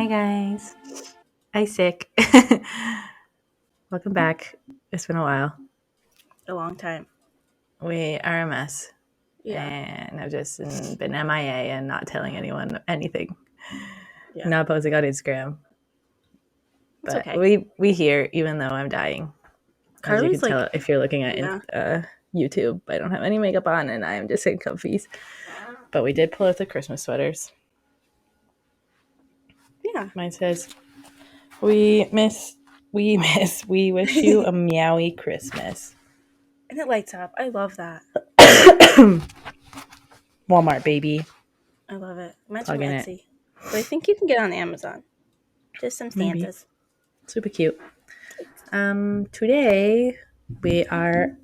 guys. I sick. Welcome back. It's been a while. A long time. We are a mess. Yeah. And I've just been MIA and not telling anyone anything. Yeah. Not posting on Instagram. It's But okay. we here, even though I'm dying. As you can Carly's like, tell if you're looking at yeah. YouTube, I don't have any makeup on and I am just in comfies. But we did pull out the Christmas sweaters. Yeah. Mine says, we wish you a meowy Christmas. And it lights up. I love that. Walmart, baby. I love it. Mine's from Plugging it. Etsy. But I think you can get on Amazon. Just some Maybe. Santas. Super cute. Today we are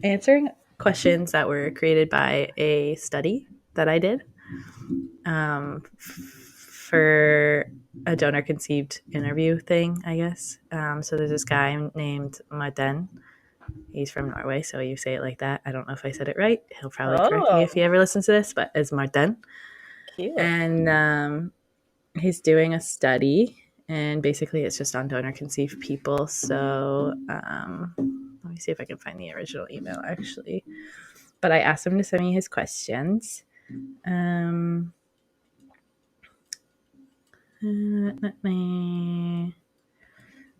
answering questions that were created by a study that I did for a donor conceived interview thing, I guess. So there's this guy named Martin. He's from Norway, so you say it like that. I don't know if I said it right. He'll probably correct me if he ever listens to this, but it's Martin. Cute. And he's doing a study, and basically it's just on donor conceived people. So let me see if I can find the original email, actually. But I asked him to send me his questions.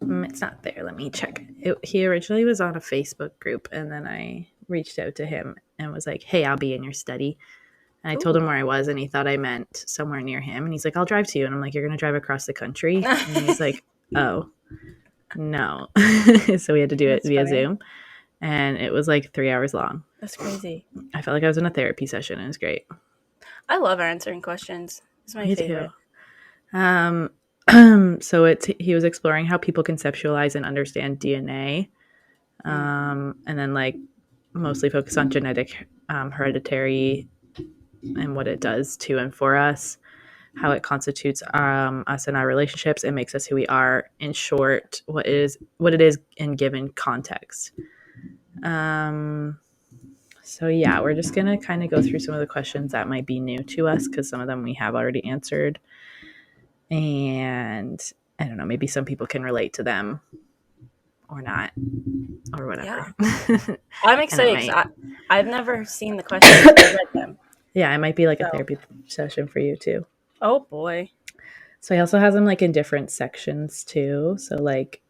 It's not there. Let me check. He originally was on a Facebook group, and then I reached out to him and was like, hey, I'll be in your study. And I told him where I was, and he thought I meant somewhere near him. And he's like, I'll drive to you. And I'm like, you're going to drive across the country? And he's like, oh, no. So we had to do it via Zoom. And it was like 3 hours long. That's crazy. I felt like I was in a therapy session. It was great. I love answering questions. It's my favorite. So he was exploring how people conceptualize and understand DNA. And then like mostly focus on genetic hereditary and what it does to and for us, how it constitutes us and our relationships and makes us who we are. In short, what it is in given context. So yeah, we're just gonna kind of go through some of the questions that might be new to us because some of them we have already answered, and I don't know, maybe some people can relate to them or not, or whatever. Yeah. I'm excited because I've never seen the questions. I've read them. Yeah, it might be like a therapy session for you too. Oh boy. So he also has them like in different sections too. So like,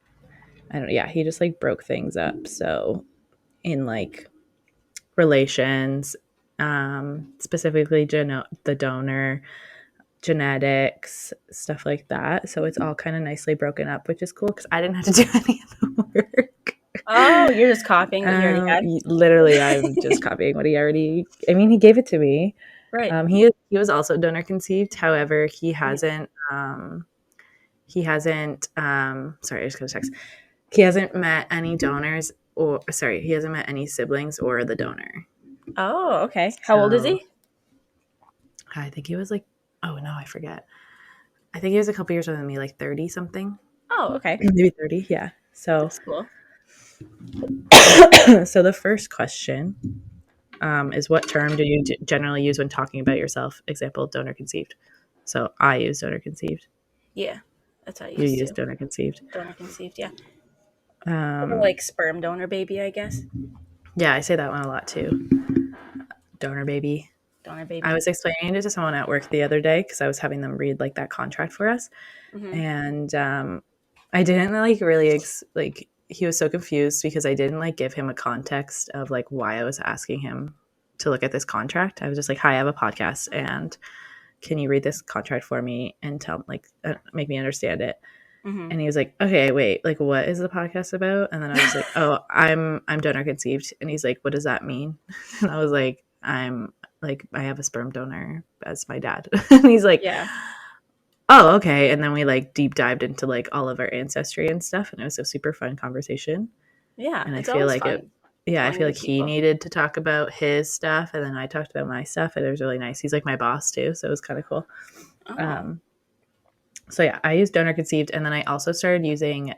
he just like broke things up. So in like relations, specifically the donor, genetics, stuff like that. So it's all kind of nicely broken up, which is cool because I didn't have to do any of the work. Oh, you're just copying what he already had? Literally, I'm just copying what he alady. I mean, he gave it to me. Right. He was also donor conceived. However, he hasn't. Sorry, I just got a text. He hasn't met any donors, he hasn't met any siblings or the donor. Oh, okay. How old is he? I think he was like, oh no, I forget. I think he was a couple years older than me, like 30 something. Oh, okay. Maybe 30, yeah. So that's cool. So the first question is, what term do you generally use when talking about yourself? Example, donor conceived. So I use donor conceived. Yeah, that's how you use donor conceived. Donor conceived, yeah. Like sperm donor baby, I guess. Yeah, I say that one a lot too. Donor baby. Donor baby. I was explaining it to someone at work the other day because I was having them read like that contract for us, and I didn't like really he was so confused because I didn't like give him a context of like why I was asking him to look at this contract. I was just like, hi, I have a podcast and can you read this contract for me and make me understand it? And he was like, okay, wait, like what is the podcast about? And then I was like, oh, I'm donor conceived. And he's like, what does that mean? And I was like, I have a sperm donor as my dad. And he's like, yeah. Oh, okay. And then we like deep dived into like all of our ancestry and stuff. And it was a super fun conversation. Yeah. And I feel like fun. I feel like he needed to talk about his stuff. And then I talked about my stuff. And it was really nice. He's like my boss too. So it was kind of cool. Oh. So yeah, I use donor conceived. And then I also started using,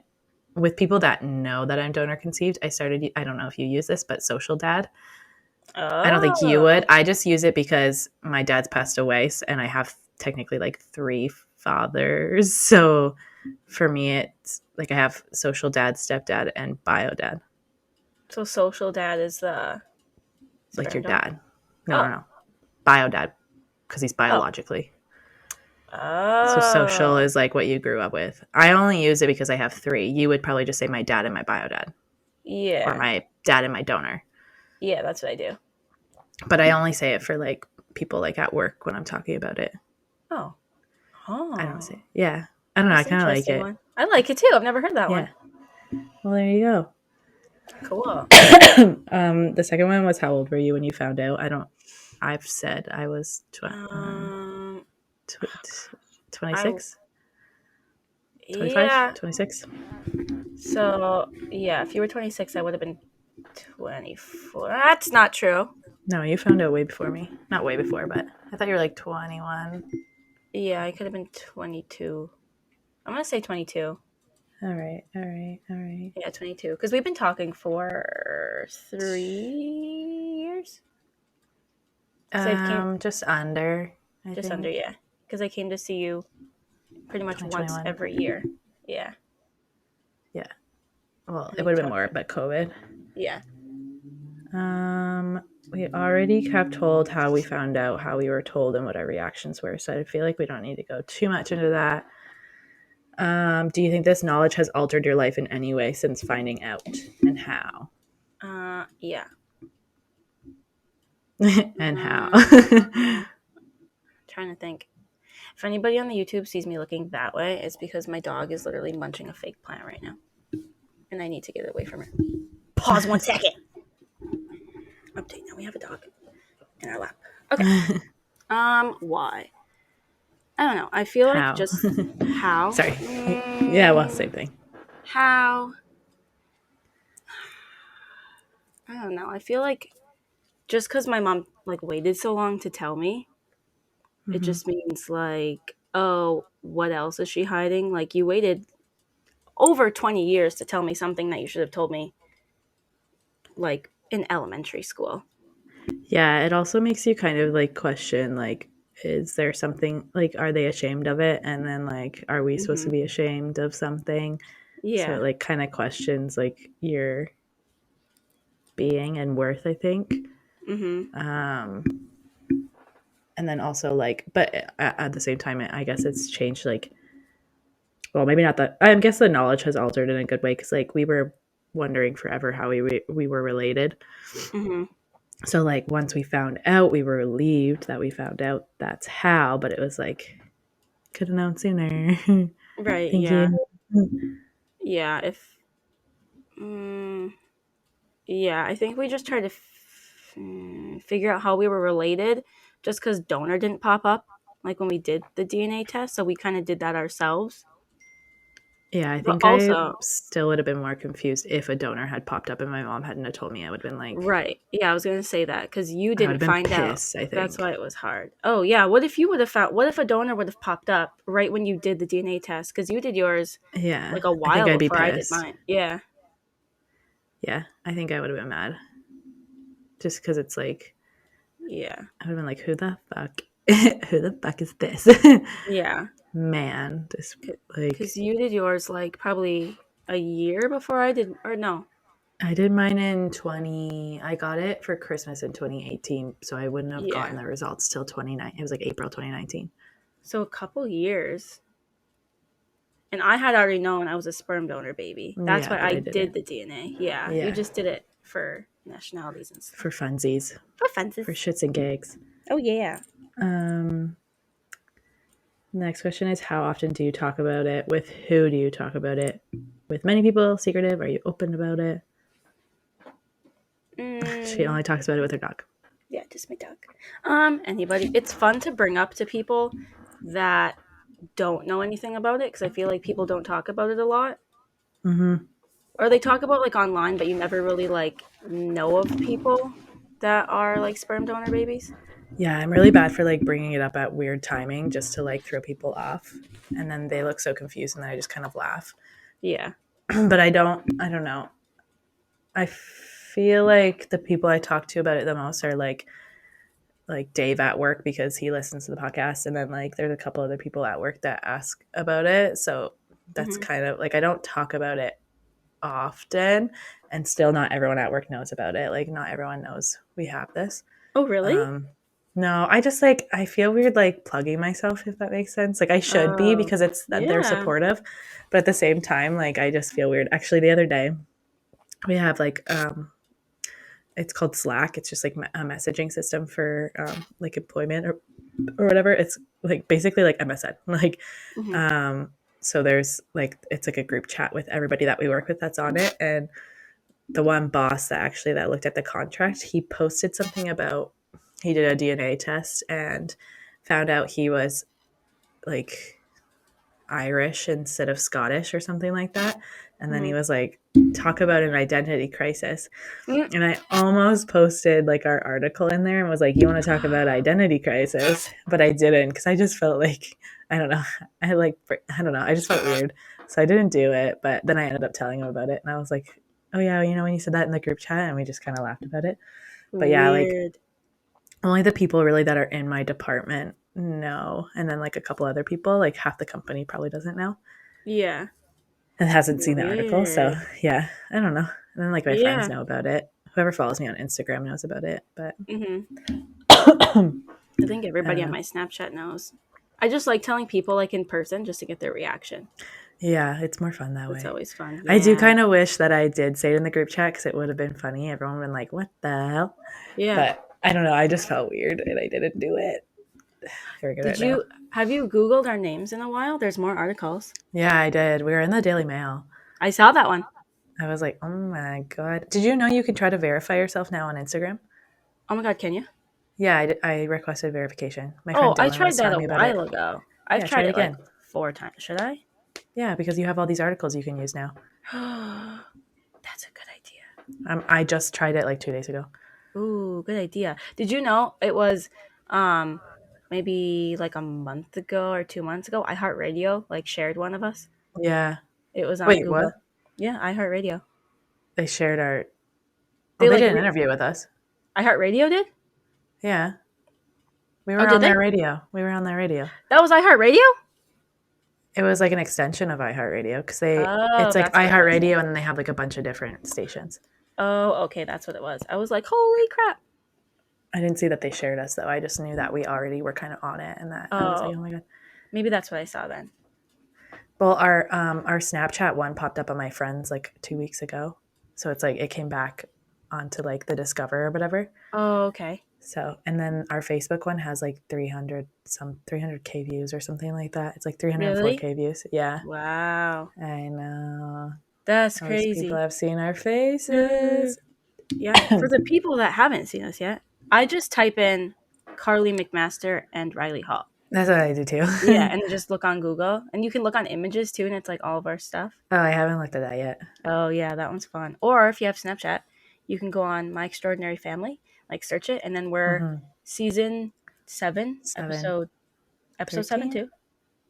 with people that know that I'm donor conceived, I don't know if you use this, but social dad. Oh. I don't think you would. I just use it because my dad's passed away and I have technically like 3 fathers. So for me, it's like I have social dad, stepdad, and bio dad. So social dad is the like your donor? dad. No. Bio dad, because he's biologically. So social is like what you grew up with. I only use it because I have 3. You would probably just say my dad and my bio dad. Yeah. Or my dad and my donor. Yeah, that's what I do. But I only say it for like people like at work when I'm talking about it. Oh. I don't say it. Yeah. I don't know. That's I kind of like it. one. I like it too. I've never heard that one. Well, there you go. Cool. The second one was how old were you when you found out? I've said I was 26. 25? Yeah. 26? So, yeah, if you were 26, I would have been 24. That's not true. No, you found out way before me. Not way before, but I thought you were like 21. Yeah, I could have been 22. I'm going to say 22. All right. Yeah, 22. Because we've been talking for 3 years. Just under. Just under, yeah. Because I came to see you pretty much once every year. Yeah. Yeah. Well, it would have been more, but COVID. Yeah. We already have told how we found out, how we were told, and what our reactions were. So I feel like we don't need to go too much into that. Do you think this knowledge has altered your life in any way since finding out, and how? Yeah. And how? Trying to think. If anybody on the YouTube sees me looking that way, it's because my dog is literally munching a fake plant right now. And I need to get it away from her. Pause 1 second. Update. Now we have a dog in our lap. Okay. Why? I don't know. I feel like just how. Sorry. Yeah, well, same thing. How? I don't know. I feel like just because my mom like waited so long to tell me, it just means like, oh, what else is she hiding? Like you waited over 20 years to tell me something that you should have told me like in elementary school. Yeah, it also makes you kind of like question like, is there something like, are they ashamed of it? And then like, are we supposed to be ashamed of something? Yeah. So it like kind of questions like your being and worth, I think. And then also like, but at the same time, I guess it's changed like, well, maybe not that. I guess the knowledge has altered in a good way because like we were wondering forever how we were related. So like once we found out, we were relieved that we found out that's how, but it was like, could have known sooner. Right. Thank you. Yeah. Yeah, I think we just tried to figure out how we were related just because donor didn't pop up like when we did the DNA test. So we kind of did that ourselves. Yeah, I think I still would have been more confused if a donor had popped up and my mom hadn't have told me. I would have been like... Right. Yeah, I was going to say that because you didn't find pissed, out. I think. That's why it was hard. Oh, yeah. What if a donor would have popped up right when you did the DNA test? Because you did yours like a while before I did mine. Yeah. Yeah, I think I would have been mad. Just because it's like... Yeah. I would have been like, who the fuck? Who the fuck is this? Yeah. Man, just like... Because you did yours like probably a year before I did, or no? I did mine in I got it for Christmas in 2018, so I wouldn't have gotten the results till 2019. It was like April 2019. So a couple years. And I had already known I was a sperm donor baby. That's why I did the DNA. Yeah. You just did it for nationalities and stuff. For funsies. For funsies. For shits and gigs. Oh, yeah. Next question is, how often do you talk about it? With who do you talk about it? With many people? Secretive? Are you open about it? She only talks about it with her dog. Yeah, just my dog. Anybody. It's fun to bring up to people that don't know anything about it because I feel like people don't talk about it a lot. Or they talk about like online, but you never really like know of people that are like sperm donor babies. Yeah, I'm really bad for like bringing it up at weird timing just to like throw people off, and then they look so confused, and then I just kind of laugh. Yeah, but I don't know. I feel like the people I talk to about it the most are like like Dave at work because he listens to the podcast, and then like there's a couple other people at work that ask about it. So that's kind of like I don't talk about it often, and still not everyone at work knows about it. Like not everyone knows we have this. Oh, really? No, I just like I feel weird like plugging myself, if that makes sense. Like I should be Oh, because it's they're yeah. supportive, but at the same time, like I just feel weird. Actually, the other day we have like it's called Slack. It's just like a messaging system for like employment or whatever. It's like basically like MSN. Like so there's like it's like a group chat with everybody that we work with that's on it, and the one boss that looked at the contract, he posted something about he did a DNA test and found out he was like Irish instead of Scottish or something like that. And then he was like, talk about an identity crisis. And I almost posted like our article in there and was like, you want to talk about identity crisis? But I didn't because I just felt like, I don't know. I don't know. I just felt weird. So I didn't do it. But then I ended up telling him about it. And I was like, oh yeah, you know, when you said that in the group chat, and we just kind of laughed about it. But yeah, like Weird. only the people really that are in my department know. And then like a couple other people, like half the company probably doesn't know Yeah. and hasn't seen the article. So Weird. yeah, I don't know. And then like my friends Yeah. know about it. Whoever follows me on Instagram knows about it. But I think I everybody don't on know. my Snapchat knows. I just like telling people like in person just to get their reaction. Yeah, it's more fun that It's way. always fun. I do Yeah. kind of wish that I did say it in the group chat because it would have been funny. Everyone would have been like, what the hell? Yeah. But I don't know. I just felt weird and I didn't do it. Have you Googled our names in a while? There's more articles. Yeah, I did. We were in the Daily Mail. I saw that one. I was like, oh my God. Did you know you can try to verify yourself now on Instagram? Oh my God, can you? Yeah, I requested verification. My Oh, friend I Dylan was tried that telling a me about it. while ago. I've Yeah, try tried it it like again. 4 times. Should I? Yeah, because you have all these articles you can use now. That's a good idea. I just tried it like 2 days ago. Ooh, good idea. Did you know it was maybe like a month ago or 2 months ago, iHeartRadio like shared one of us. Yeah. It was on Wait, what? Google. Yeah, iHeartRadio. They shared our. Oh, They they like did an interview with us. iHeartRadio did? Yeah. We Oh, were did on they? their radio. We were on their radio. That was iHeartRadio? It was like an extension of iHeartRadio because Oh, it's like that's what it was. iHeartRadio and then they have like a bunch of different stations. Oh, okay, that's what it was. I was like, holy crap. I didn't see that they shared us though. I just knew that we already were kind of on it and that I was like, Oh, oh my God. maybe that's what I saw then. Well, our Snapchat one popped up on my friends like 2 weeks ago. So it's like it came back onto like the Discover or whatever. Oh, okay. So and then our Facebook one has like 300K views or something like that. It's like Really? 304K views. Yeah. Wow. I know. That's All these people crazy. have seen our faces. Yeah. For the people that haven't seen us yet, I just type in Carly McMaster and Riley Hall. That's what I do too. Yeah, and just look on Google. And you can look on images too, and it's like all of our stuff. Oh, I haven't looked at that yet. Oh, yeah, that one's fun. Or if you have Snapchat, you can go on My Extraordinary Family, like search it, and then we're season 7, 7. episode 7 too.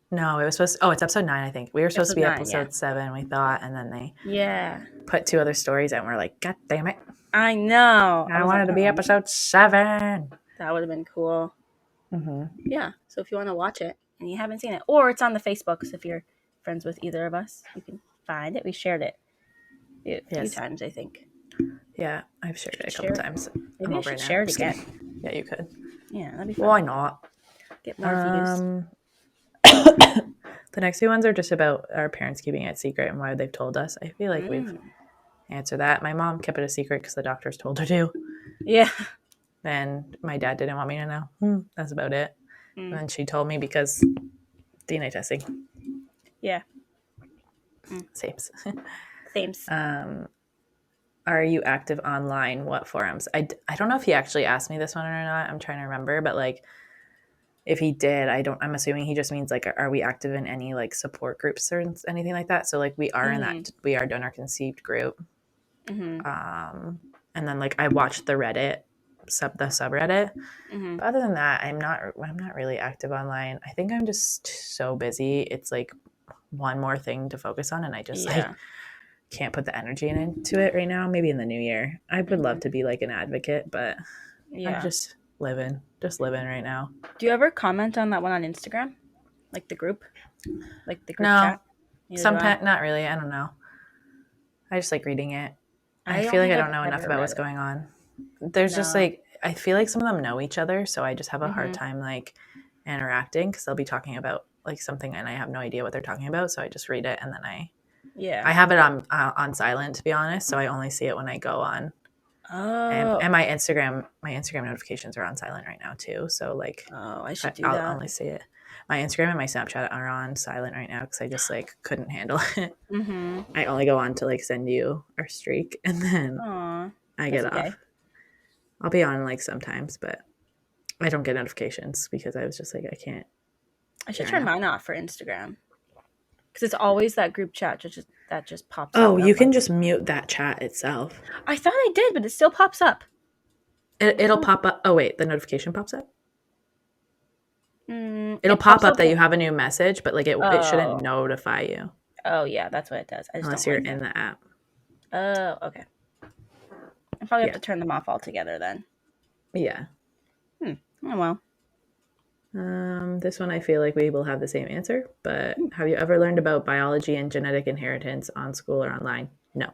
No, it was supposed to, oh, it's episode 9, I think. We were supposed to be 9, episode 7, we thought, and then they Yeah. put 2 other stories out and we're like, God damn it. I know. I wanted to be episode 7. That would have been cool. Yeah. So if you want to watch it and you haven't seen it, or it's on the Facebooks if you're friends with either of us, you can find it. We shared it a few times, I think. Yeah, I've shared it a couple times. Maybe I should share it again. Yeah, you could. Yeah, that'd be fun. Why not? Get more views. The next few ones are just about our parents keeping it secret and why they've told us. I feel like we've answered that. My mom kept it a secret because the doctors told her to. Yeah. And my dad didn't want me to know. That's about it. And then she told me because DNA testing. Yeah. Sames. Sames. Are you active online? What forums? I don't know if he actually asked me this one or not. I'm trying to remember, but like if he did, I'm assuming he just means like, are we active in any like support groups or anything like that? So like we are in that, we are donor conceived group. And then like I watched the Reddit, the subreddit. But other than that, I'm not really active online. I think I'm just so busy. It's like one more thing to focus on. And I just like can't put the energy into it right now. Maybe in the new year. I would love to be like an advocate, but just living right now. Do you ever comment on that one on Instagram? Like the group No, chat? Neither do I. sometimes not really. I don't know. I just like reading it. I I don't feel like think I I've don't know enough ever about read what's it. going on. There's just No. like I feel like some of them know each other, so I just have a hard Mm-hmm. time like interacting because they'll be talking about like something and I have no idea what they're talking about, so I just read it and then Yeah. I have it on silent to be honest, so I only see it when I go on. Oh. And my Instagram notifications are on silent right now too, so like Oh, I should do I'll that. only see it. My Instagram and my Snapchat are on silent right now because I just like couldn't handle it. Mm-hmm. I only go on to like send you our streak and then Aw. I That's get okay. off. I'll be on like sometimes, but I don't get notifications because I was just like, I can't. I should I turn don't know. mine off for Instagram. Because it's always that group chat that just pops up. Oh, And you I'm can like, just mute that chat itself. I thought I did, but it still pops up. It'll pop up. Oh, wait, the notification pops up? It'll It pop pops up up. that you have a new message, but like it shouldn't Oh. notify you Oh, yeah, that's what it does. I just unless don't you're like in it. the app. Oh, okay. I probably have Yeah. to turn them off altogether then. Yeah. Oh, well. This one I feel like we will have the same answer, but have you ever learned about biology and genetic inheritance on school or online? No.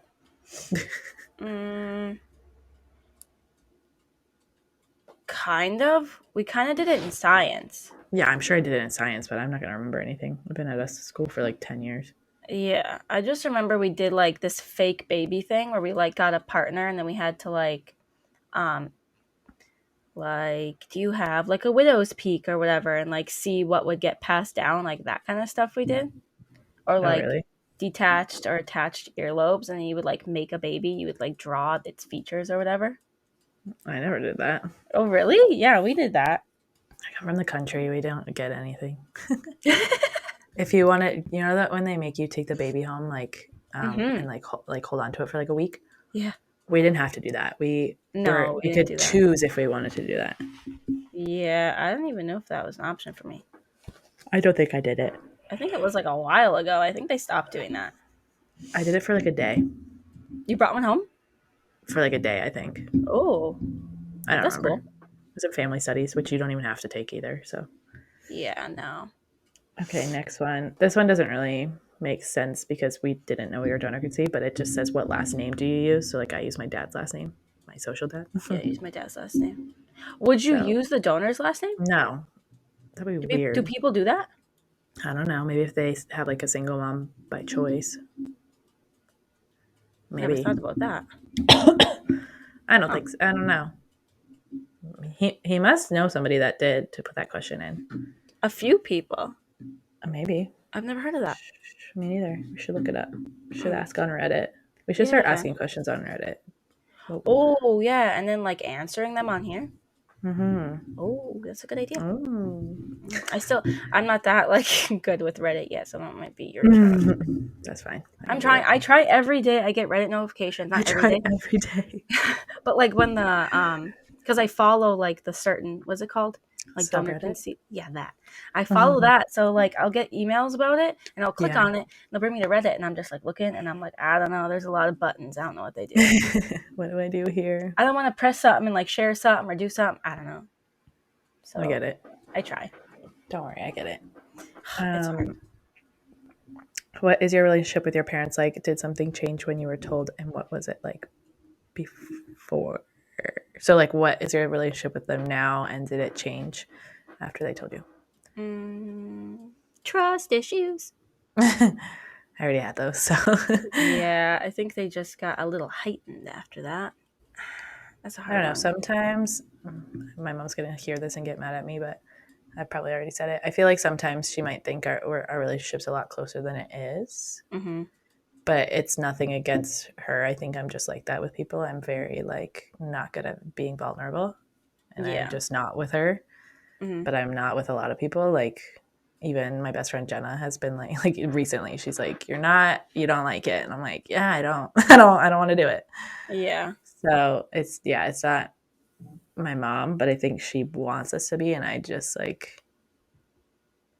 Kind of. We kind of did it in science. Yeah, I'm sure I did it in science, but I'm not going to remember anything. I've been at a school for like 10 years. Yeah, I just remember we did like this fake baby thing where we like got a partner and then we had to um like do you have like a widow's peak or whatever and like see what would get passed down, like that kind of stuff we did. Or Oh, like really? detached or attached earlobes and then you would like make a baby, you would like draw its features or whatever. I never did that. Oh really? Yeah, we did that. I come from the country. We don't get anything. If you want to, you know that when they make you take the baby home, like, Mm-hmm. and like hold on to it for like a week. Yeah. We didn't have to do that. We No, we we didn't could do that. choose if we wanted to do that. Yeah, I don't even know if that was an option for me. I don't think I did it. I think it was like a while ago. I think they stopped doing that. I did it for like a day. You brought one home? For like a day, I think. Oh, I don't that's remember. cool. It was in family studies, which you don't even have to take either. So, Yeah, no. okay, next one. This one doesn't really make sense because we didn't know we were donor conceived, but it just says what last name do you use? So, like, I use my dad's last name, my social dad. Yeah, use my dad's last name. Would you So, use the donor's last name? no, that'd be Do weird. people do that? I don't know. Maybe if they have like a single mom by choice. Never Maybe. thought about that. I don't think so. I don't know. He must know somebody that did to put that question in. A few people. Maybe. I've never heard of that. Me neither. We should look it up. We should ask on Reddit. We should start Yeah. asking questions on Reddit. Oh, yeah, and then like answering them on here. Mm-hmm. Oh, that's a good idea. Oh. I'm not that like good with Reddit yet, so that might be your turn. That's fine. I'm trying. I try every day. I get Reddit notifications. Not every day, every day. but like when the because I follow like the certain what's it called, like donor Subreddit? conceit. Yeah, that I follow that. So like I'll get emails about it, and I'll click Yeah. on it, and they'll bring me to Reddit, and I'm just like looking, and I'm like, I don't know. There's a lot of buttons. I don't know what they do. What do I do here? I don't want to press something and like share something or do something. I don't know. So I get it. I try. Don't worry, I get it. It's hard. What is your relationship with your parents like? Did something change when you were told, and what was it like before? So, like, what is your relationship with them now, and did it change after they told you? Trust issues. I already had those, so Yeah, I think they just got a little heightened after that. That's a I hard don't know. one. Sometimes my mom's gonna hear this and get mad at me, but I probably already said it. I feel like sometimes she might think our relationship's a lot closer than it is. Mm-hmm. But it's nothing against her. I think I'm just like that with people. I'm very like not good at being vulnerable, and Yeah. I'm just not with her. Mm-hmm. But I'm not with a lot of people. Like even my best friend Jenna has been like recently. She's like, you don't like it, and I'm like, yeah, I don't, I don't want to do it. Yeah. So it's not my mom, but I think she wants us to be, and I just like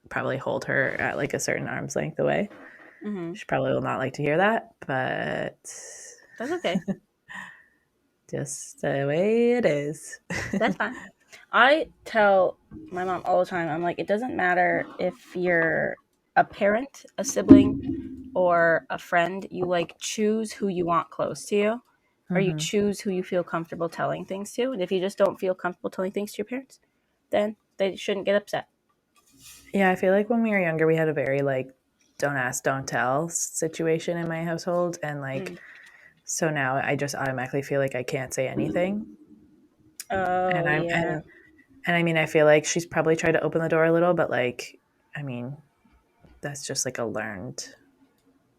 probably hold her at like a certain arm's length away. Mm-hmm. She probably will not like to hear that, but That's okay. just the way it is. That's fine. I tell my mom all the time, I'm like, it doesn't matter if you're a parent, a sibling, or a friend. You like choose who you want close to you, or you Mm-hmm. choose who you feel comfortable telling things to. And if you just don't feel comfortable telling things to your parents, then they shouldn't get upset. Yeah, I feel like when we were younger, we had a very like don't ask, don't tell situation in my household, and like Mm. so now I just automatically feel like I can't say anything, Oh and I'm yeah. and I mean I feel like she's probably tried to open the door a little, but like I mean that's just like a learned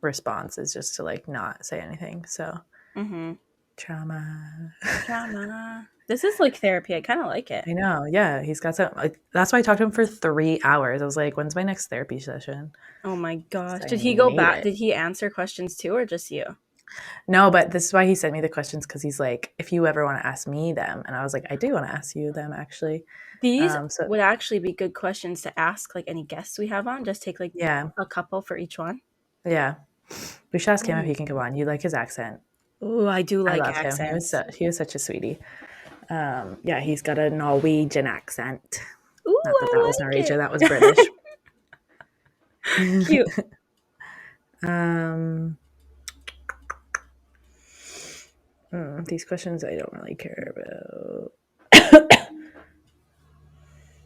response is just to like not say anything. So Mm-hmm. trauma. Drama. This is like therapy. I kind of like it. I know. Yeah, he's got some. Like, that's why I talked to him for 3 hours. I was like, "When's my next therapy session?" Oh my 'Cause gosh. I Did he go need back? it. Did he answer questions too, or just you? No, but this is why he sent me the questions because he's like, "If you ever want to ask me them," and I was like, "I do want to ask you them actually." These So would actually be good questions to ask like any guests we have on. Just take like yeah, a couple for each one. yeah. We should ask him if Mm. he can come on. You like his accent? Ooh, I do I like love him. accents. He was such a sweetie. Yeah, he's got a Norwegian accent. Ooh, Not that that I was like Norwegian. That was it. British. Cute. um, these questions I don't really care about.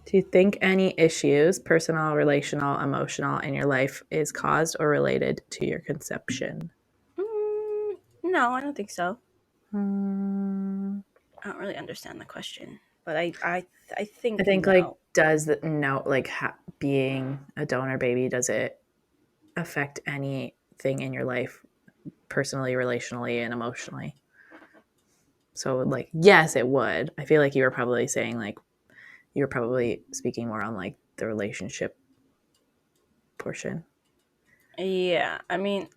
Do you think any issues, personal, relational, emotional, in your life is caused or related to your conception? No, I don't think so. Hmm. I don't really understand the question, but I I think think like no. does the no like being a donor baby does it affect anything in your life personally, relationally, and emotionally? So like yes, it would. I feel like you were probably saying like you were probably speaking more on like the relationship portion. Yeah, I mean,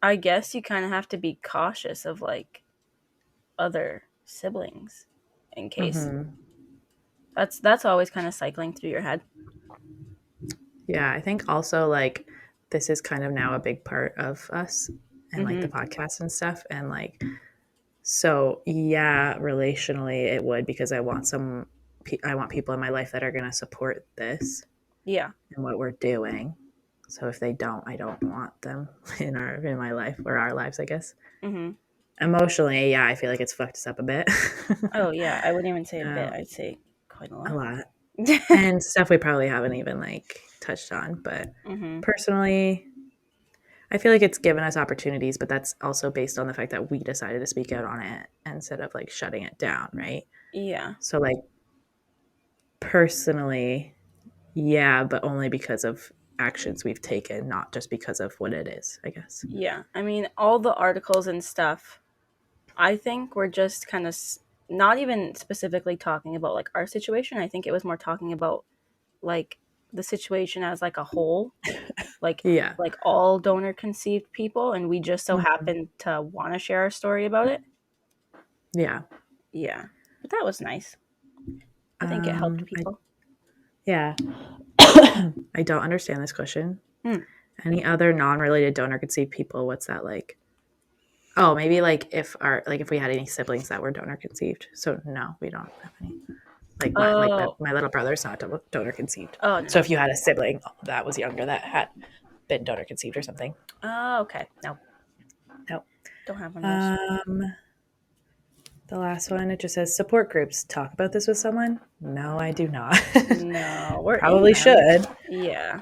I guess you kind of have to be cautious of like other siblings in case. Mm-hmm. That's always kind of cycling through your head. Yeah, I think also like this is kind of now a big part of us and like the Mm-hmm. podcast and stuff. And like, so yeah, relationally it would because I want people in my life that are going to support this Yeah. and what we're doing. So if they don't, I don't want them in my life or our lives, I guess. Mm-hmm. Emotionally, yeah, I feel like it's fucked us up a bit. Oh yeah, I wouldn't even say a bit. um, I'd say quite a a lot. lot. And stuff we probably haven't even like touched on. But Mm-hmm. personally, I feel like it's given us opportunities, but that's also based on the fact that we decided to speak out on it instead of like shutting it down, right? Yeah. So like personally, yeah, but only because of actions we've taken, not just because of what it is, I guess. Yeah. I mean, all the articles and stuff, I think were just kind of not even specifically talking about like our situation. I think it was more talking about like the situation as like a whole, like Yeah. like all donor conceived people, and we just so Mhm. happened to want to share our story about it. Yeah. Yeah. But that was nice. I think it helped Um, I, people. yeah. I don't understand this question. Hmm. Any other non-related donor conceived people? What's that like? Oh, maybe like if we had any siblings that were donor conceived. So no, we don't have any. Like Oh. my little brother's not donor conceived. Oh no So no. if you had a sibling that was younger that had been donor conceived or something, Oh okay. No. no. Don't have one of those. Um, the last one it just says support groups. Talk about this with someone. No, I do not. No, we're in Probably them. should. Yeah.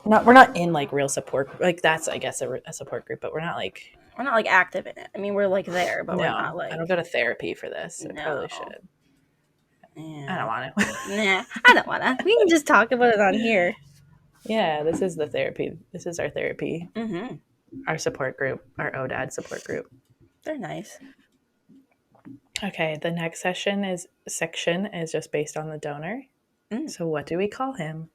Not we're not in like real support. Like that's I guess a support group, but we're not like We're not like active in it. I mean, we're like there, but we're not no. I don't like go to therapy for this. I probably no. should. I don't Yeah. want to. Nah, I don't wanna. We can just talk about it on here. Yeah, this is the therapy. This is our therapy. Mm-hmm. Our support group. Our ODAD support group. They're nice. Okay, the next section is just based on the donor. Mm. So what do we call him?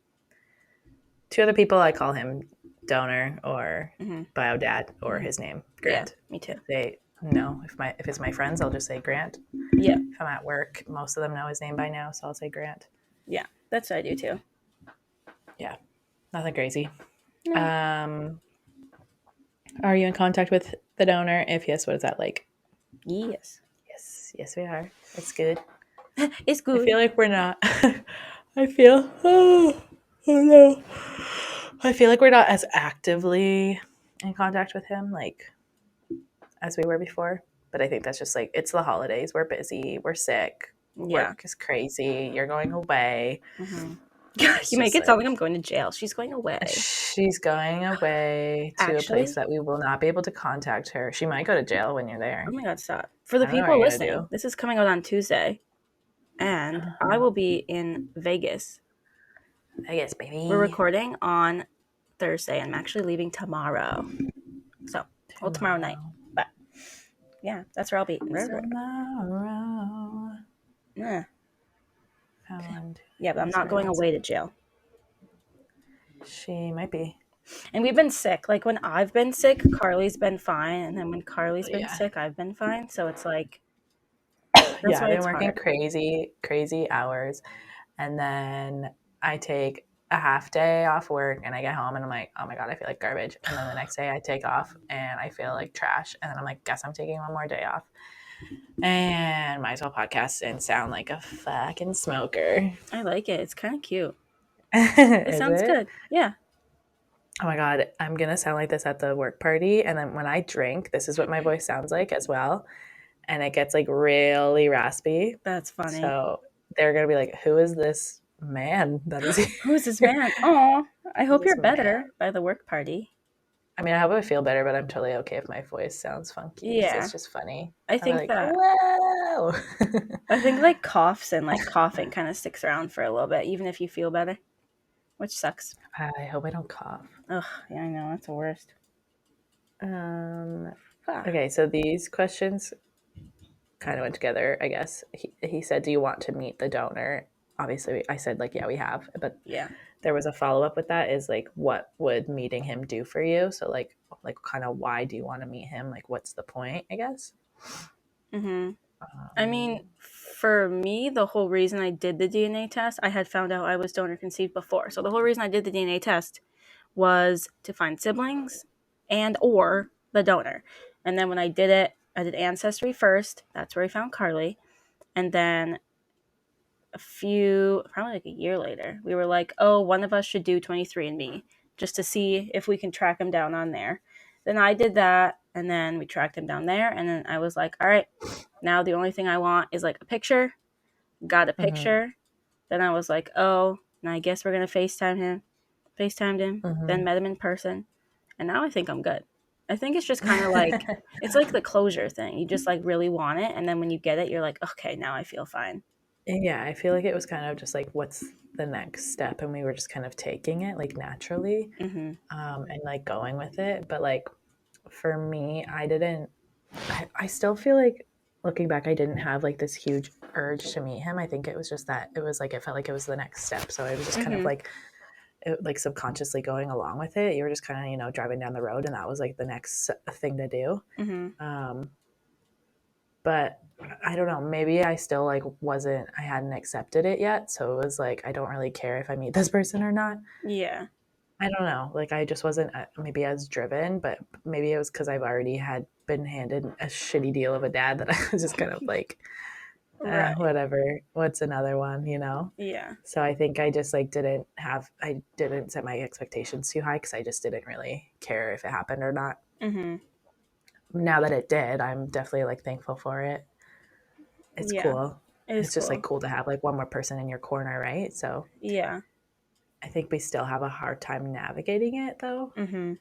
Two other people I call him donor or Mm-hmm. biodad or Mm-hmm. his name Yeah, Grant. me too. If they know if it's my friends, I'll just say Grant. Yeah, If I'm at work, most of them know his name by now, so I'll say Grant. yeah. That's what I do too. Yeah, nothing crazy. No. Um, are you in contact with the donor? If yes, what is that like? Yes. Yes, yes, we are. It's good. It's I good. feel like we're not. I feel. Oh no. I feel like we're not as actively in contact with him, like as we were before. But I think that's just like it's the holidays. We're busy. We're sick. Yeah. Work is crazy. You're going away. Mm-hmm. It's You make just it sound like like I'm going to jail. She's going away. she's going away to a place Actually, that we will not be able to contact her. She might go to jail when you're oh there. my God, stop. For the I don't know what people you're gonna listening, do. this is coming out on Tuesday, and I will be in Vegas. I guess, We're baby. recording on Thursday, and I'm actually leaving tomorrow. So, well, tomorrow night. Tomorrow. But yeah, that's where I'll be. Tomorrow. Yeah. Found Yeah, but I'm not going Instagram. away to jail. She might be. And we've been sick. Like when I've been sick, Carly's been fine, and then when Carly's been Yeah. sick, I've been fine. So it's like that's Yeah, I've why been it's working hard. crazy hours. And then I take a half day off work and I get home and I'm like, oh my God, I feel like garbage. And then the next day I take off and I feel like trash. And then I'm like, guess I'm taking one more day off. And might as well podcast and sound like a fucking smoker. I like it. It's kind of cute. It Is sounds it? good. Yeah. Oh my God, I'm going to sound like this at the work party. And then when I drink, this is what my voice sounds like as well. And it gets like really raspy. That's funny. So they're going to be like, who is this man that is Who's this here? man? Oh, I hope This you're man. better by the work party. I mean, I hope I feel better, but I'm totally okay if my voice sounds funky because Yeah. it's just funny. I I'm think like, that whoa. I think like coughs and like coughing kind of sticks around for a little bit, even if you feel better, which sucks. I hope I don't cough. Ugh, yeah, I know that's the worst. Um, okay, so these questions kind of went together, I guess. He said, do you want to meet the donor? Obviously, I said, like, yeah, we have. But Yeah. there was a follow-up with that is, like, what would meeting him do for you? So, like kind of why do you want to meet him? Like, what's the point, I guess? Mm-hmm. I mean, for me, the whole reason I did the DNA test, I had found out I was donor conceived before. So the whole reason I did the DNA test was to find siblings and or the donor. And then when I did it, I did Ancestry first. That's where I found Carly. And then probably like a year later, we were like, oh, one of us should do 23andMe just to see if we can track him down on there. Then I did that, and then we tracked him down there. And then I was like, all right, now the only thing I want is like a picture. Got a picture. Then I was like, oh, now I guess we're going to FaceTime him. FaceTimed him, then met him in person. And now I think I'm good. I think it's just kind of like, it's like the closure thing. You just like really want it. And then when you get it, you're like, okay, now I feel fine. Yeah, I feel like it was kind of just like, what's the next step? And we were just kind of taking it like naturally Mm-hmm. and like going with it. But like for me, I still feel like looking back, I didn't have like this huge urge to meet him. I think it was just that it was like, it felt like it was the next step. So I was just kind of like, like subconsciously going along with it. You were just kind of, driving down the road and that was like the next thing to do. Mm-hmm. But I don't know, maybe I still like I hadn't accepted it yet. So it was like, I don't really care if I meet this person or not. Yeah. I don't know. Like I just wasn't maybe as driven, but maybe it was because I've already had been handed a shitty deal of a dad that I was just kind of like, Right. whatever. What's another one? Yeah. So I think I just like I didn't set my expectations too high because I just didn't really care if it happened or not. Mm-hmm. Now that it did, I'm definitely like thankful for it. It's Yeah. cool. It is It's just like cool. cool to have like one more person in your corner, right? So Yeah. I think we still have a hard time navigating it though. Mm-hmm.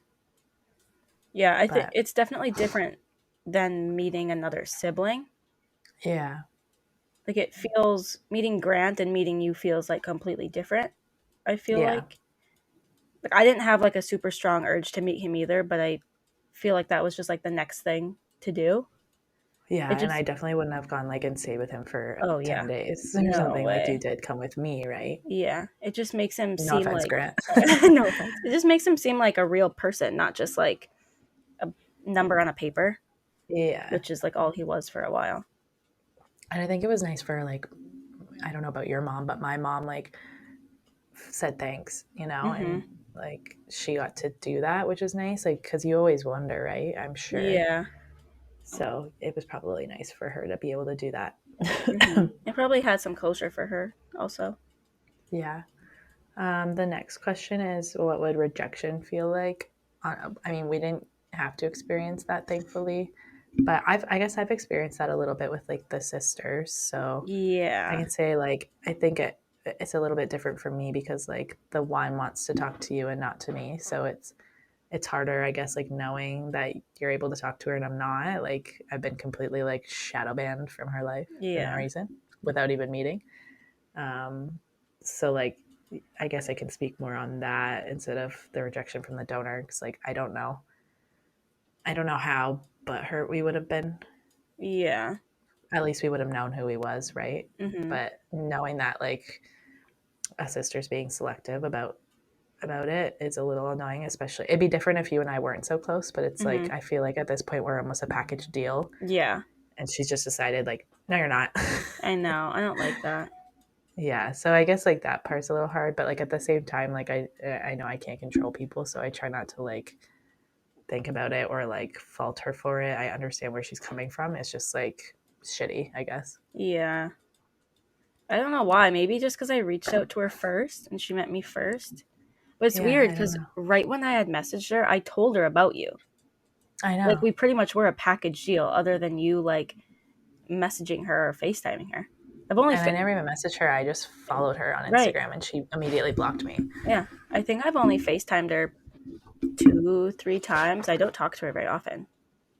Yeah. I think But it's definitely different than meeting another sibling. yeah. Like it feels, meeting Grant and meeting you feels like completely different. I feel Yeah. like I didn't have like a super strong urge to meet him either, but I feel like that was just like the next thing to do. Yeah, It and I just, definitely wouldn't have gone like and stayed with him for oh 10 yeah, days or no something like you way. did come with me, right? Yeah, it just makes him No seem offense, like, Grant. no offense, it just makes him seem like a real person, not just like a number on a paper, Yeah. which is like all he was for a while. And I think it was nice for like, I don't know about your mom, but my mom like said thanks, Mm-hmm. and like she got to do that, which is nice. Like, cause you always wonder, right? I'm sure. Yeah. So it was probably nice for her to be able to do that. It probably had some closure for her also. Yeah. The next question is, what would rejection feel like? I mean, we didn't have to experience that, thankfully, but I guess I've experienced that a little bit with like the sisters. So I Yeah. can say like I think it's a little bit different for me because like the one wants to talk to you and not to me. So it's harder, I guess, like knowing that you're able to talk to her and I'm not. Like I've been completely like shadow banned from her life for no Yeah. reason without even meeting. Um, so like I guess I can speak more on that instead of the rejection from the donor because like I don't know how butthurt we would have been. Yeah. At least we would have known who he was, right? Mm-hmm. But knowing that like a sister's being selective about it is a little annoying. Especially it'd be different if you and I weren't so close, but it's like Mm-hmm. I feel like at this point we're almost a package deal, Yeah. and she's just decided like no, you're not. I know. I don't like that. Yeah, so I guess like that part's a little hard, but like at the same time, like I know I can't control people, so I try not to like think about it or like fault her for it. I understand where she's coming from. It's just like shitty, I guess. Yeah. I don't know why. Maybe just because I reached out to her first and she met me first. But it's Yeah, weird I don't because know. right when I had messaged her, I told her about you. I Like, know. we pretty much were a package deal other than you, like, messaging her or FaceTiming her. I've only, And I never even messaged her. I just followed her on right. Instagram and she immediately blocked me. Yeah. I think I've only FaceTimed her 2, 3 times. I don't talk to her very often.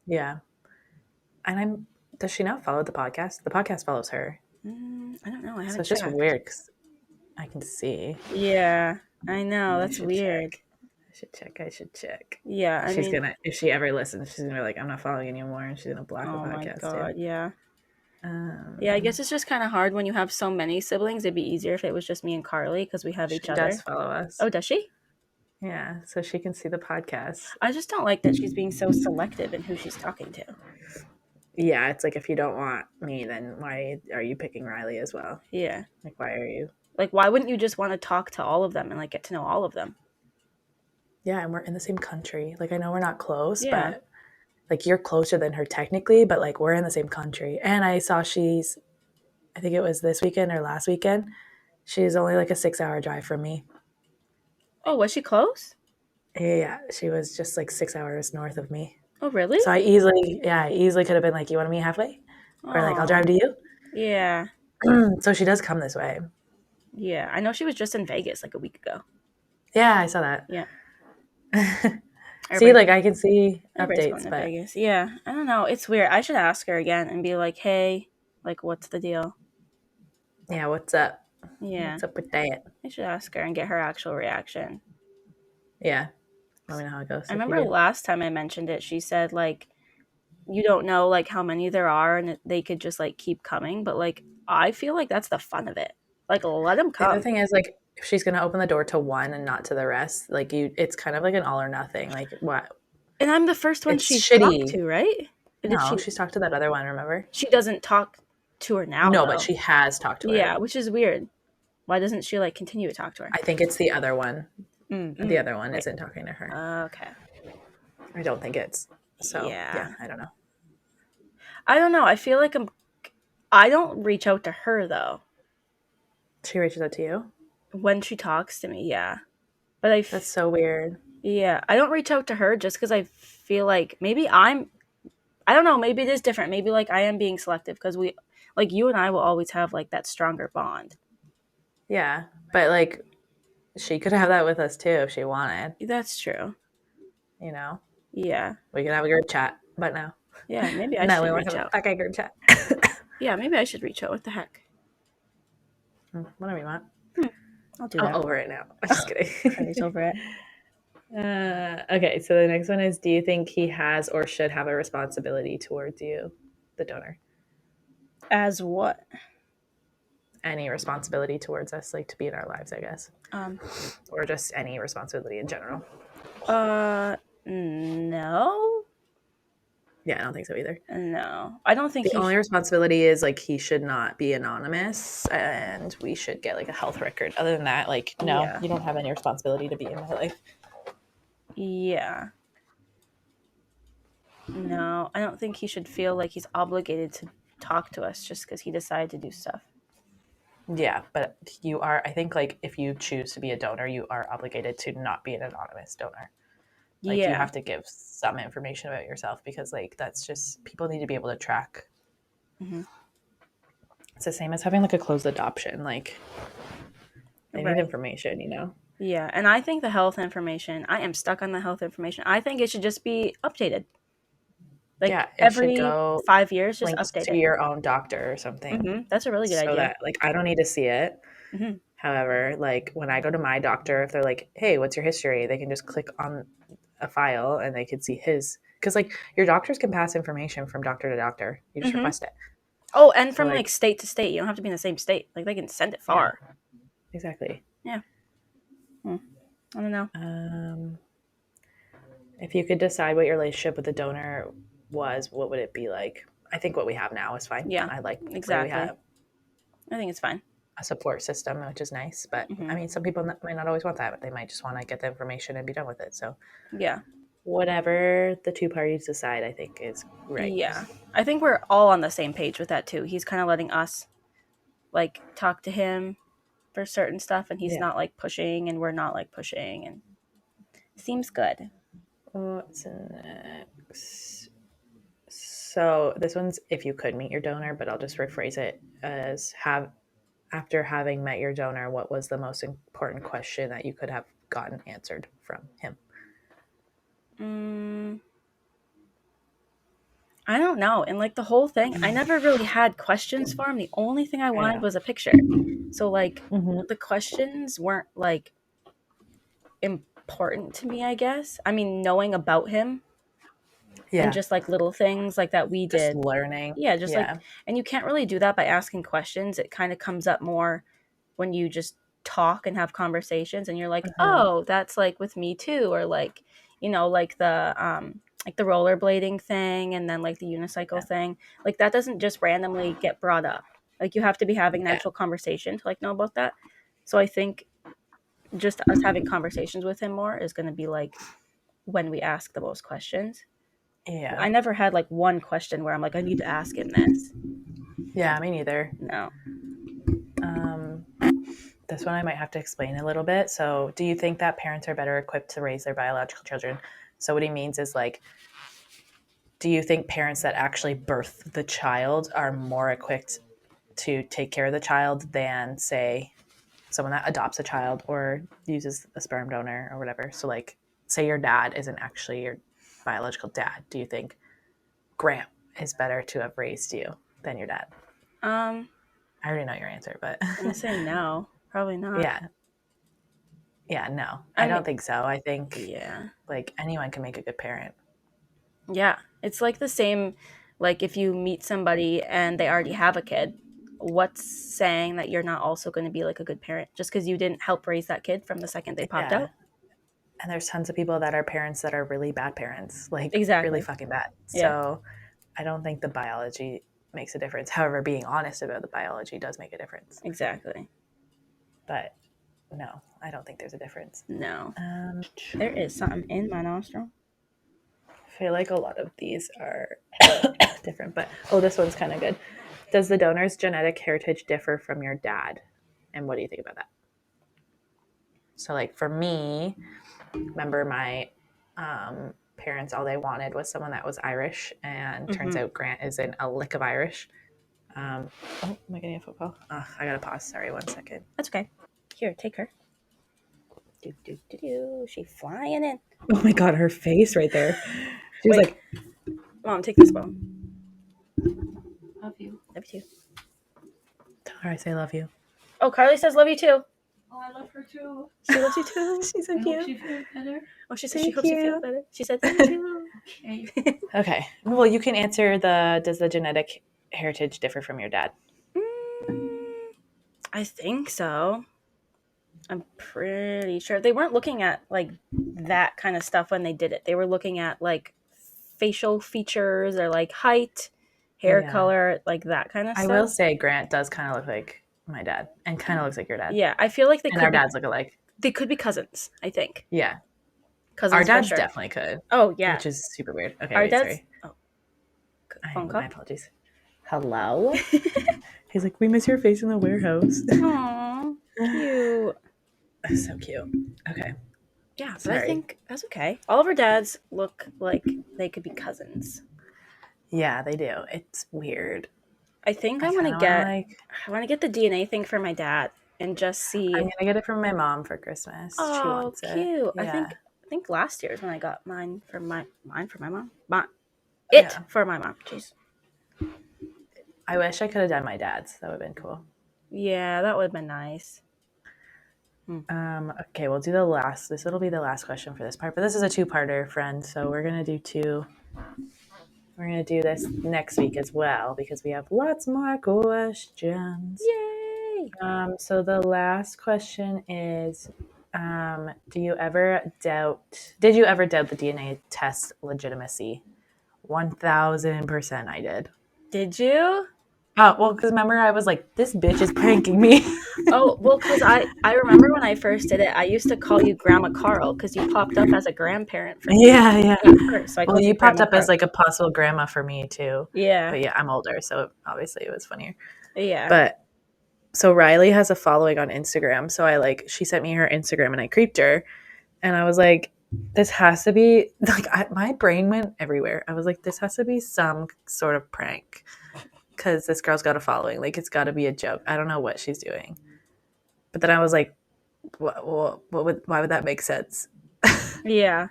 Yeah. And does she not follow the podcast? The podcast follows her. I don't know. I So haven't it's just checked. weird because I can see. Yeah. I know. I That's should weird. check. I should check. I should check. Yeah. I She's mean, gonna, if she ever listens, she's gonna be like, I'm not following anymore. And she's gonna block the oh my podcast too. God. Yeah. Yeah, I guess it's just kind of hard when you have so many siblings. It'd be easier if it was just me and Carly because we have each She does other. follow us. Oh, does she? Yeah. So she can see the podcast. I just don't like that she's being so selective in who she's talking to. Yeah. It's like, if you don't want me, then why are you picking Riley as well? Yeah. Like, why are you? Like, why wouldn't you just want to talk to all of them and, like, get to know all of them? Yeah. And we're in the same country. Like, I know we're not close, Yeah. but like, you're closer than her technically, but like, we're in the same country. And I saw I think it was this weekend or last weekend. She's only like a 6 hour drive from me. Oh, was she close? Yeah, she was just like 6 hours north of me. Oh, really? So I easily could have been like, you want to meet halfway? Or like, I'll Oh, drive to you. yeah. So she does come this way. Yeah. I know she was just in Vegas like a week ago. Yeah, I saw that. Yeah. See, Everybody, like I can see everybody's going updates, to but Vegas. Yeah. I don't know. It's weird. I should ask her again and be like, hey, like, what's the deal? yeah, what's up? Yeah. What's up with that? I should ask her and get her actual reaction. Yeah. Let me know how it goes I if you remember do. last time I mentioned it, she said, like, you don't know, like, how many there are and they could just, like, keep coming. But, like, I feel like that's the fun of it. Like, let them The other come. thing is like if she's gonna open the door to one and not to the rest, like it's kind of like an all or nothing. Like what? And I'm the first one It's she's talked shitty. to, right? Did No, she? she's talked to that other one, remember? She doesn't talk to her now, No, but though. she has talked to her. Yeah, which is weird. Why doesn't she, like, continue to talk to her? I think it's the other one. The other one Right. isn't talking to her. Okay. I don't think it's. So, yeah, Yeah. I don't know. I don't know. I feel like I don't reach out to her, though. She reaches out to you? When she talks to me, yeah. But That's so weird. yeah, I don't reach out to her just because I feel like maybe I don't know, maybe it is different. Maybe, like, I am being selective because like, you and I will always have, like, that stronger bond. Yeah. But like she could have that with us too if she wanted, That's true. you know? Yeah. We could have a group chat, but no. Yeah, maybe I No, we should want to reach have a out. fucking group chat. Yeah, maybe I should reach out. What the heck? Whatever you want. I'll do I'm that. over it now. I'm just kidding. Carly's over it. Okay, so the next one is, do you think he has or should have a responsibility towards you, the donor? As what? Any responsibility towards us, like to be in our lives, I guess. Or just any responsibility in general. No. Yeah, I don't think so either. No. I don't think The only responsibility is like he should not be anonymous and we should get like a health record. Other than that, like, no, Yeah. you don't have any responsibility to be in my life. Yeah. No, I don't think he should feel like he's obligated to talk to us just because he decided to do stuff. Yeah, but you are, I think, like, if you choose to be a donor, you are obligated to not be an anonymous donor. Like, you have to give some information about yourself because, like, that's just, people need to be able to track. Mm-hmm. It's the same as having, like, a closed adoption. Like, they Right. need information, you know? Yeah, and I think the health information, I am stuck on the health information. I think it should just be updated. Like, Yeah, it should every go 5 years, just linked update to it. your own doctor or something. Mm-hmm. That's a really good So idea. that, like, I don't need to see it. Mm-hmm. However, like, when I go to my doctor, if they're like, hey, what's your history? They can just click on a file and they can see his. Because, like, your doctors can pass information from doctor to doctor. You just Mm-hmm. request it. Oh, and So, from, like, state to state. You don't have to be in the same state. Like, they can send it yeah, far. exactly. Yeah. I don't know. If you could decide what your relationship with the donor was, what would it be like? I think what we have now is fine. Yeah, I like the way we exactly. have I think it's fine. a support system, which is nice. But I mean, some people might not always want that. But they might just want to get the information and be done with it. So Yeah. whatever the two parties decide, I think is right. Yeah. I think we're all on the same page with that, too. He's kind of letting us, like, talk to him for certain stuff, and he's Yeah. not, like, pushing, and we're not, like, pushing, and seems good. What's next? So this one's if you could meet your donor, but I'll just rephrase it as after having met your donor, what was the most important question that you could have gotten answered from him? I don't know. And, like, the whole thing, I never really had questions for him. The only thing I wanted Yeah. was a picture. So, like, the questions weren't, like, important to me, I guess. I mean, knowing about him Yeah. and just, like, little things like that we Just did. learning. Yeah, just like, and you can't really do that by asking questions. It kind of comes up more when you just talk and have conversations and you're like, oh, that's like with me too. Or like, like the rollerblading thing and then like the unicycle thing. Like that doesn't just randomly get brought up. Like you have to be having an actual conversation to like know about that. So I think just us having conversations with him more is going to be like when we ask the most questions. Yeah. I never had like one question where I'm like, I need to ask him this. Yeah, me neither. No. This one I might have to explain a little bit. So, do you think that parents are better equipped to raise their biological children? So, what he means is like, do you think parents that actually birth the child are more equipped to take care of the child than, say, someone that adopts a child or uses a sperm donor or whatever? So, like, say your dad isn't actually your biological dad. Do you think Grant is better to have raised you than your dad? I already know your answer, but I'm gonna say no. Probably not. Yeah, no. I don't think so. I think yeah. like anyone can make a good parent. Yeah. It's like the same like if you meet somebody and they already have a kid, what's saying that you're not also going to be like a good parent just because you didn't help raise that kid from the second they popped out? And there's tons of people that are parents that are really bad parents, like really fucking bad. Yeah. So I don't think the biology makes a difference. However, being honest about the biology does make a difference. Exactly. But no, I don't think there's a difference. No. There is something in my nostril. I feel like a lot of these are different, but this one's kind of good. Does the donor's genetic heritage differ from your dad? And what do you think about that? So, like for me, remember my parents, all they wanted was someone that was Irish, and turns out Grant isn't a lick of Irish. Am I getting a football? Oh, I gotta pause. Sorry, 1 second. That's okay. Here, take her. She's flying in. Oh my god, her face right there. She was like, Mom, take this bone. Love you. Love you too. Tell her I say love you. Oh, Carly says love you too. Oh, I love her too. She loves you too. She's so I cute. hope she feels better. Oh, she said she hopes you feel better. She said thank you. Okay. Okay. Well, you can answer does the genetic heritage differ from your dad? I think so. I'm pretty sure. They weren't looking at like that kind of stuff when they did it. They were looking at like facial features or like height, hair color, like that kind of stuff. I will say Grant does kind of look like my dad and kind of looks like your dad. Yeah, I feel like they and our dads look alike. They could be cousins, I think. Yeah. Cousins our dads definitely could. Oh, yeah. Which is super weird. Okay, our dads. sorry. Oh. Phone call? My apologies. hello. He's like, we miss your face in the warehouse. Aww, cute. So cute. Okay. Yeah, but Sorry. I think that's okay. All of our dads look like they could be cousins. Yeah, they do. It's weird. I think I want to get the DNA thing for my dad and just see. I'm gonna get it from my mom for Christmas. She wants cute. it. Yeah. I think last year is when I got mine for my mom. For my mom. Jeez. I wish I could have done my dad's. That would have been cool. Yeah, that would have been nice. Okay, we'll do the last. It'll be the last question for this part, but this is a two-parter, friend. So we're gonna do two. We're gonna do this next week as well because we have lots more questions. Yay! So the last question is, did you ever doubt the DNA test legitimacy? 1000% I did. Did you? Oh, well, because remember I was like, this bitch is pranking me. Oh, well, because I remember when I first did it, I used to call you Grandma Carl because you popped up as a grandparent for me. Yeah. First, so Well, you popped up as like a possible grandma for me too. Yeah. But yeah, I'm older, so obviously it was funnier. Yeah. But so Riley has a following on Instagram. So she sent me her Instagram and I creeped her. And I was like, this has to be, like, my brain went everywhere. I was like, this has to be some sort of prank. Because this girl's got a following. Like, it's got to be a joke. I don't know what she's doing. But then I was like, why would that make sense? Yeah.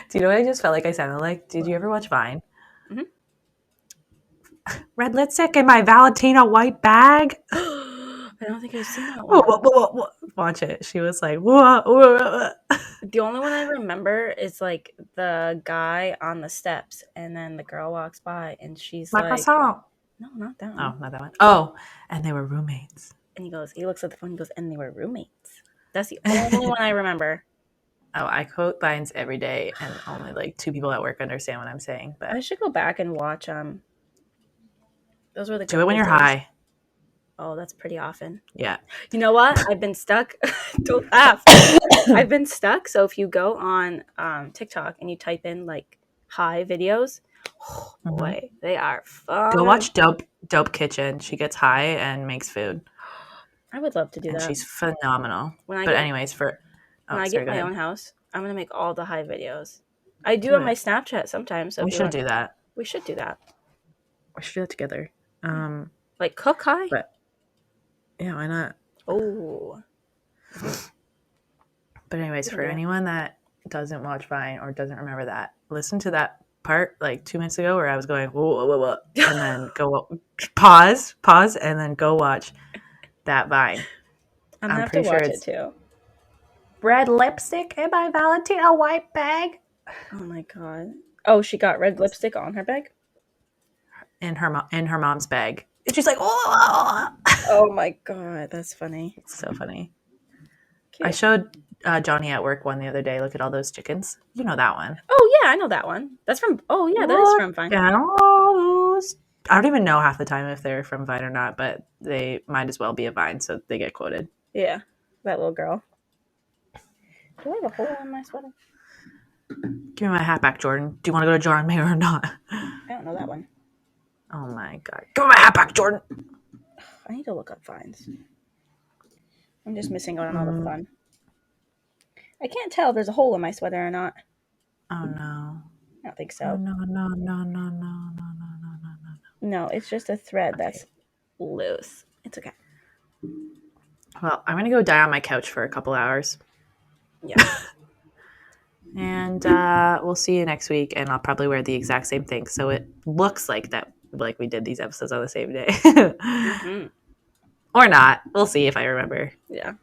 Do you know what I just felt like I sounded like? Did you ever watch Vine? Mm-hmm. Red lipstick in my Valentina white bag. I don't think I've seen that one. Whoa. Watch it. She was like, whoa. The only one I remember is like the guy on the steps, and then the girl walks by, and she's My like, croissant. "No, not that one." Oh, not that one. Oh, and they were roommates. And he looks at the phone, he goes, "And they were roommates." That's the only one I remember. Oh, I quote Vines every day, and only like 2 people at work understand what I'm saying. But I should go back and watch. Those were the do it when you're high. Oh, that's pretty often. Yeah. You know what? I've been stuck. Don't laugh. I've been stuck. So if you go on TikTok and you type in like high videos, oh boy, they are fun. Go watch Dope Kitchen. She gets high and makes food. I would love to do that. She's phenomenal. When I get my own house, I'm gonna make all the high videos. I do on my Snapchat sometimes. So we should do that. We should do that. We should do that together. Like cook high. But yeah, why not? Oh. But anyways, for anyone that doesn't watch Vine or doesn't remember that, listen to that part like 2 minutes ago where I was going whoa, and then go pause, and then go watch that Vine. I'm gonna have to watch it too. Red lipstick in my Valentina white bag. Oh my god! Oh, she got red lipstick on her bag. In her mom's bag. And she's like, oh! Oh my god, that's funny. It's so funny. Cute. I showed Johnny at work one the other day. Look at all those chickens. You know that one. Oh yeah, I know that one. That's from. Oh yeah, that is from Vine. I don't even know half the time if they're from Vine or not, but they might as well be a Vine, so they get quoted. Yeah, that little girl. Do I have a hole in my sweater? Give me my hat back, Jordan. Do you want to go to John Mayer or not? I don't know that one. Oh my god. Give me my hat back, Jordan. I need to look up Vines. I'm just missing out on all the fun. I can't tell if there's a hole in my sweater or not. Oh no. I don't think so. Oh, no. No, it's just a thread that's loose. It's okay. Well, I'm gonna go die on my couch for a couple hours. Yeah. And we'll see you next week, and I'll probably wear the exact same thing, so it looks like we did these episodes on the same day. Mm-hmm. Or not. We'll see if I remember. Yeah.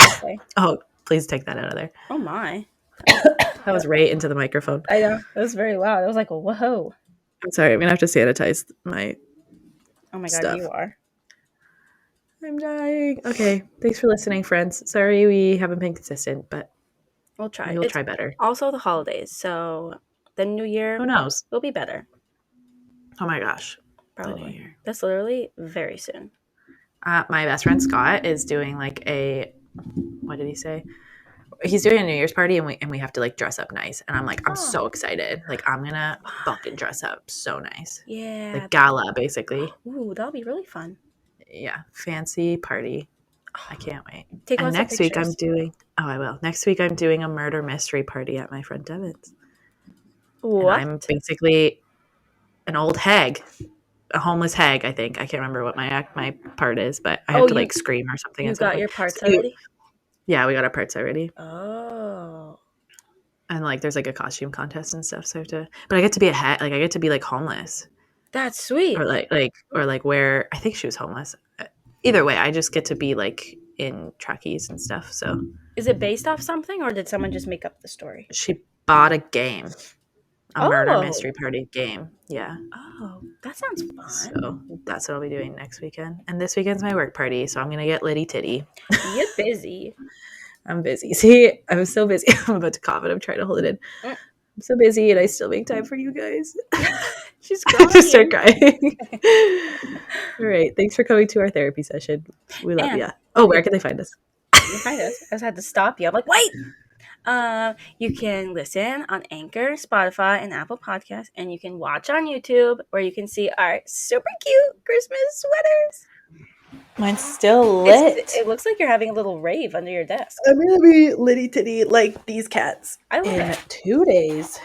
Okay. Oh, please take that out of there. Oh my. That was right into the microphone. I know. It was very loud. I was like, whoa. I'm sorry. I'm gonna have to sanitize my. Oh my god, stuff. you are. I'm dying. Okay. Thanks for listening, friends. Sorry we haven't been consistent, but we'll try. We'll try better. Also the holidays, so the new year. Who knows? Will be better. Oh my gosh. Probably. The new year. That's literally very soon. My best friend Scott is doing like what did he say? he's doing a New Year's party, and we have to like dress up nice. And I'm like, I'm so Oh. excited. Like, I'm gonna fucking dress up so nice. Yeah. Like gala, basically. Ooh, that'll be really fun. Yeah, fancy party. I can't wait. Take And lots of next week I'm pictures. doing. Oh, I will. Next week I'm doing a murder mystery party at my friend Devin's, and What? I'm basically an old hag, a homeless hag. I think I can't remember what my part is, but I have Oh, to you like scream or something you at some got point. your parts So already? yeah, we got our parts already, Oh. and like there's like a costume contest and stuff. So I have to, but I get to be a hag. Like I get to be like homeless, That's sweet. or like where I think she was homeless. Either way, I just get to be like in trackies and stuff. So Is it based off something or did someone just make up the story? she bought a game, a murder Oh. mystery party game. Yeah. Oh, that sounds fun. So that's what I'll be doing next weekend. And this weekend's my work party, so I'm gonna get litty titty. You're busy. I'm busy. See, I'm so busy. I'm about to cough and I'm trying to hold it in. Mm. I'm so busy and I still make time for you guys. She's I crying. just start crying. All right. Thanks for coming to our therapy session. We love And- you. Oh, where can they find us? You can find us. I just had to stop you. I'm like, wait. You can listen on Anchor, Spotify, and Apple Podcasts, and you can watch on YouTube where you can see our super cute Christmas sweaters. Mine's still lit. It looks like you're having a little rave under your desk. I'm gonna be litty titty like these cats I love in it. 2 days.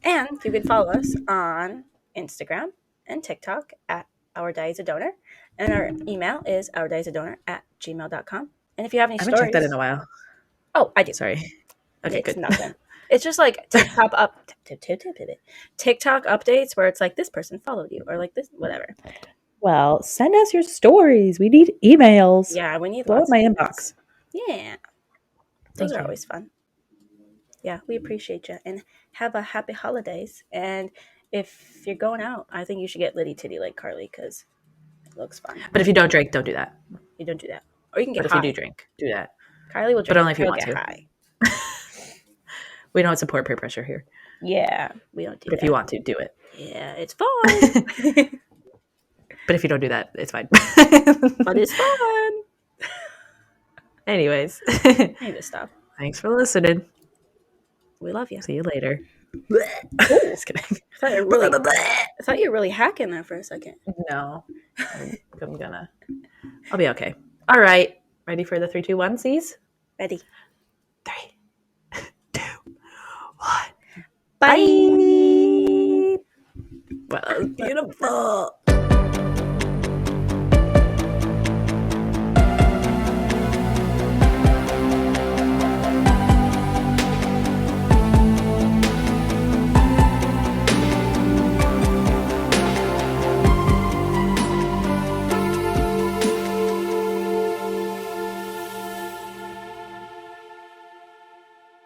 And you can follow us on Instagram and TikTok at Our Day is a Donor. And our email is ourdaysadonor@gmail.com. And if you have any I haven't stories. checked that in a while. Oh, I do. Sorry. Okay, It's good. nothing. It's just like TikTok updates where it's like this person followed you or like this, whatever. Well, send us your stories. We need emails. Yeah, we need Blow up lots my of inbox. Yeah. Those Thank are you. always fun. Yeah, we appreciate you and have a happy holidays. And if you're going out, I think you should get litty titty like Carly because it looks fun. But if you don't drink, don't do that. You don't do that. Or you can get But if high. you do drink, do that. Kylie will drink, But only if you he'll want get to. high. We don't support peer pressure here. Yeah, we don't do But that. if you want to, do it. Yeah, it's fun. But if you don't do that, it's fine. But it's fun. Anyways. I need to stop. Thanks for listening. We love you. See you later. Just kidding. I thought you were really hacking there for a second. No. I'll be okay. All right. Ready for the 3, 2, 1 C's? Ready. 3, 2, 1. Bye. Well, that was beautiful.